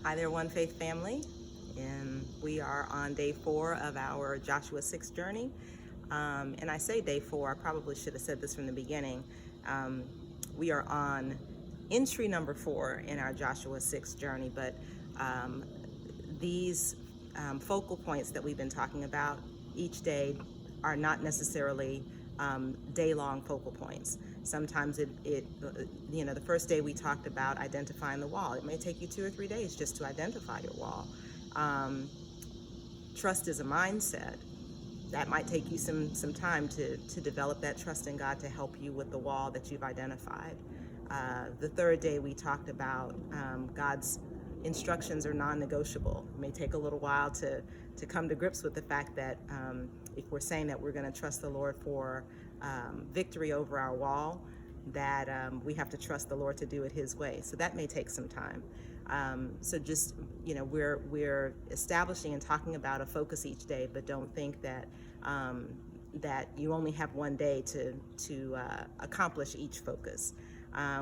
Hi there, One Faith family. And we are on day 4 of our Joshua 6 journey. And I say day 4, I probably should have said this from the beginning. Um, we are on entry number 4 in our Joshua 6 journey, but um, these focal points that we've been talking about each day are not necessarily day-long focal points. Sometimes the first day we talked about identifying the wall. It may take you 2 or 3 days just to identify your wall. Trust is a mindset. That might take you some time to develop that trust in God to help you with the wall that you've identified. The third day we talked about God's instructions are non-negotiable. It may take a little while to come to grips with the fact that if we're saying that we're going to trust the Lord for victory over our wall, that we have to trust the Lord to do it His way. So that may take some time. So just, we're establishing and talking about a focus each day, but don't think that that you only have one day to accomplish each focus.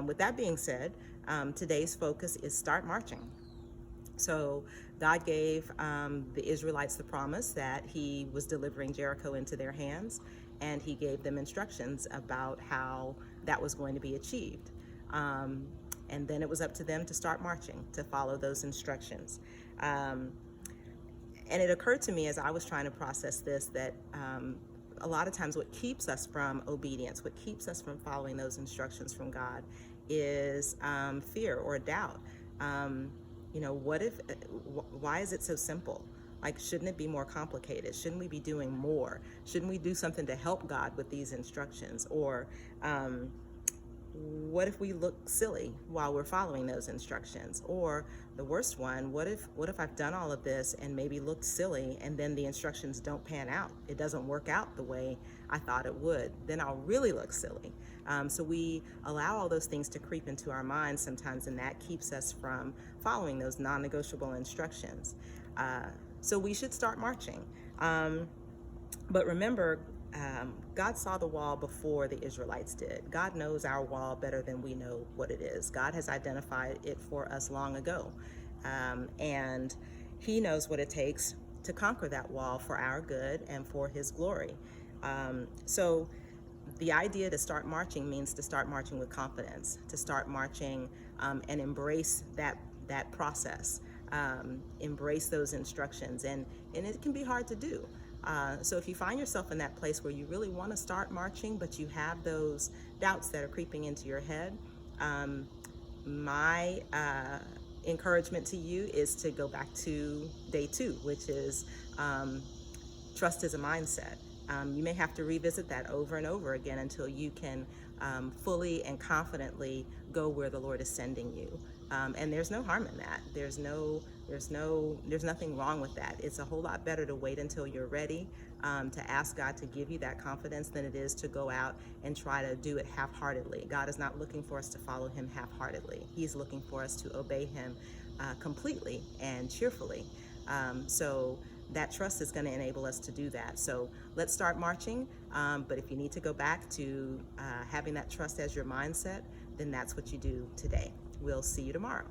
With that being said, today's focus is start marching. So God gave the Israelites the promise that He was delivering Jericho into their hands, and He gave them instructions about how that was going to be achieved. And then it was up to them to start marching, to follow those instructions. And it occurred to me as I was trying to process this that a lot of times what keeps us from obedience, what keeps us from following those instructions from God is fear or doubt. What if, why is it so simple? Like, shouldn't it be more complicated? Shouldn't we be doing more? Shouldn't we do something to help God with these instructions? Or what if we look silly while we're following those instructions? Or the worst one, what if I've done all of this and maybe looked silly and then the instructions don't pan out? It doesn't work out the way I thought it would. Then I'll really look silly. So we allow all those things to creep into our minds sometimes, and that keeps us from following those non-negotiable instructions. So we should start marching. But remember, God saw the wall before the Israelites did. God knows our wall better than we know what it is. God has identified it for us long ago. And He knows what it takes to conquer that wall for our good and for His glory. So the idea to start marching means to start marching with confidence, to start marching and embrace that process, embrace those instructions. And it can be hard to do. So if you find yourself in that place where you really want to start marching, but you have those doubts that are creeping into your head, my encouragement to you is to go back to day 2, which is trust is a mindset. You may have to revisit that over and over again until you can fully and confidently go where the Lord is sending you. And there's no harm in that. There's nothing wrong with that. It's a whole lot better to wait until you're ready to ask God to give you that confidence than it is to go out and try to do it half-heartedly. God is not looking for us to follow Him half-heartedly. He's looking for us to obey Him completely and cheerfully. So that trust is going to enable us to do that. So let's start marching. But if you need to go back to having that trust as your mindset, then that's what you do today. We'll see you tomorrow.